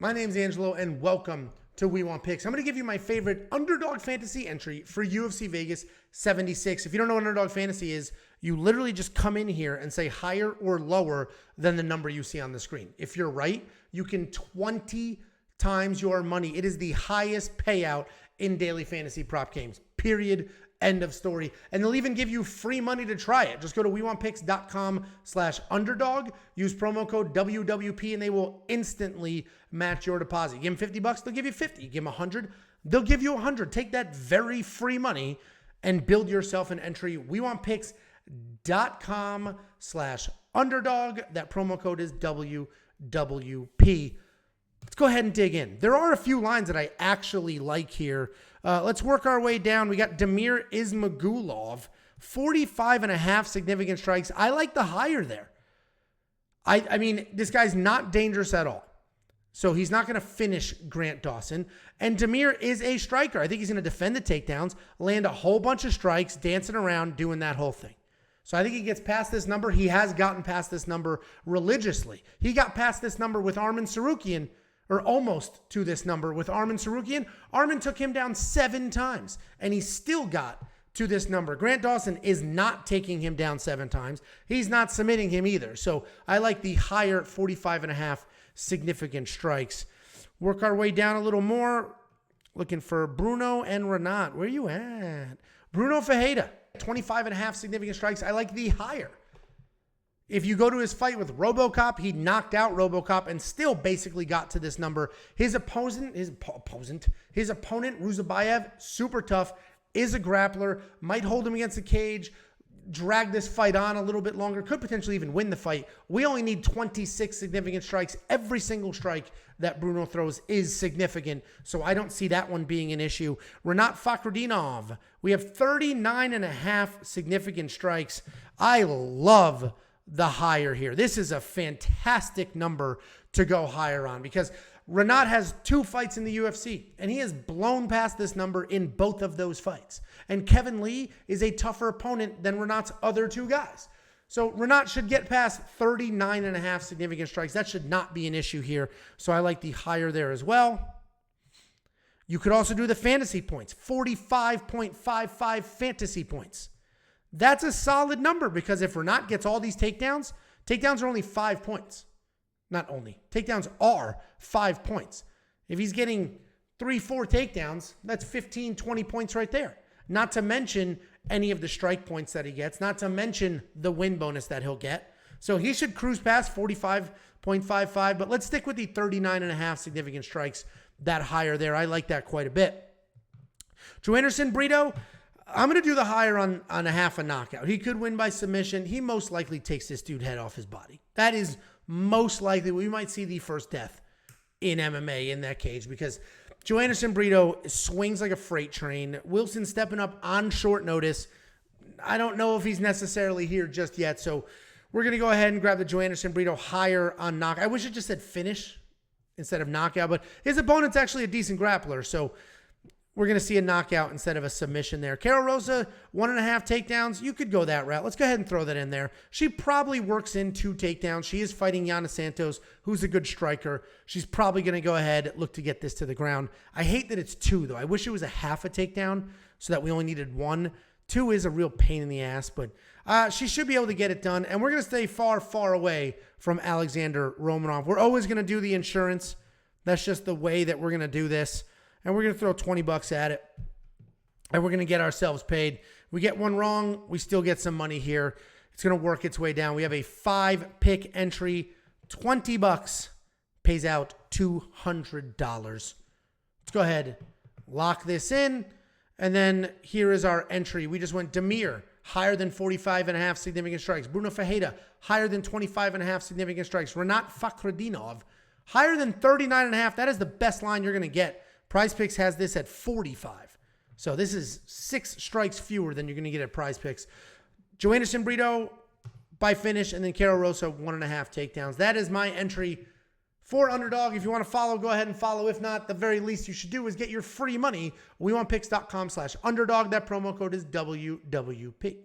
My name's Angelo, and welcome to We Want Picks. I'm going to give you my favorite UnderDog Fantasy entry for UFC Vegas 76. If you don't know what UnderDog Fantasy is, you literally just come in here and say higher or lower than the number you see on the screen. If you're right, you can 20 times your money. It is the highest payout in daily fantasy prop games, period. End of story. And they'll even give you free money to try it. Just go to wewantpicks.com/underdog. Use promo code WWP and they will instantly match your deposit. Give them $50, they'll give you 50. Give them 100, they'll give you 100. Take that very free money and build yourself an entry. wewantpicks.com/underdog. That promo code is WWP. Let's go ahead and dig in. There are a few lines that I actually like here. Let's work our way down. We got Damir Ismagulov, 45.5 significant strikes. I like the higher there. I mean, this guy's not dangerous at all. So he's not going to finish Grant Dawson. And Damir is a striker. I think he's going to defend the takedowns, land a whole bunch of strikes, dancing around, doing that whole thing. So I think he gets past this number. He has gotten past this number religiously. He got past this number with Arman Tsarukyan, or almost to this number with Arman Tsarukyan. Arman took him down 7 times, and he still got to this number. Grant Dawson is not taking him down 7 times. He's not submitting him either. So I like the higher 45.5 significant strikes. Work our way down a little more. Looking for Bruno and Renat. Where are you at? Bruno Ferreira, 25.5 significant strikes. I like the higher. If you go to his fight with RoboCop, he knocked out RoboCop and still basically got to this number. His opponent, Ruzabayev, super tough, is a grappler, might hold him against the cage, drag this fight on a little bit longer, could potentially even win the fight. We only need 26 significant strikes. Every single strike that Bruno throws is significant, so I don't see that one being an issue. Renat Fakhretdinov, we have 39.5 significant strikes. I love the higher here. This is a fantastic number to go higher on because Renat has 2 fights in the UFC and he has blown past this number in both of those fights. And Kevin Lee is a tougher opponent than Renat's other 2 guys. So Renat should get past 39.5 significant strikes. That should not be an issue here. So I like the higher there as well. You could also do the fantasy points, 45.55 fantasy points. That's a solid number because if Renat gets all these takedowns are only 5 points. Not only. Takedowns are 5 points. If he's getting 3-4 takedowns, that's 15, 20 points right there. Not to mention any of the strike points that he gets. Not to mention the win bonus that he'll get. So he should cruise past 45.55, but let's stick with the 39.5 significant strikes, that higher there. I like that quite a bit. Joanderson Brito, I'm going to do the higher on a half a knockout. He could win by submission. He most likely takes this dude head off his body. That is most likely. We might see the first death in MMA in that cage because Joanderson Brito swings like a freight train. Wilson stepping up on short notice. I don't know if he's necessarily here just yet. So we're going to go ahead and grab the Joanderson Brito higher on knockout. I wish it just said finish instead of knockout, but his opponent's actually a decent grappler. So we're going to see a knockout instead of a submission there. Carol Rosa, 1.5 takedowns. You could go that route. Let's go ahead and throw that in there. She probably works in 2 takedowns. She is fighting Yana Santos, who's a good striker. She's probably going to go ahead, look to get this to the ground. I hate that it's 2, though. I wish it was a half a takedown so that we only needed 1. 2 is a real pain in the ass, but she should be able to get it done. And we're going to stay far, far away from Alexander Romanov. We're always going to do the insurance. That's just the way that we're going to do this. And we're going to throw $20 at it. And we're going to get ourselves paid. We get one wrong, we still get some money here. It's going to work its way down. We have a 5-pick entry. $20 pays out $200. Let's go ahead, lock this in. And then here is our entry. We just went Damir, higher than 45.5 significant strikes. Bruno Ferreira, higher than 25.5 significant strikes. Renat Fakhretdinov, higher than 39.5. That is the best line you're going to get. Prize Picks has this at 45. So this is 6 strikes fewer than you're going to get at Prize Picks. Joanderson Brito by finish, and then Carol Rosa, 1.5 takedowns. That is my entry for UnderDog. If you want to follow, go ahead and follow. If not, the very least you should do is get your free money. WeWantPicks.com/UnderDog. That promo code is WWP.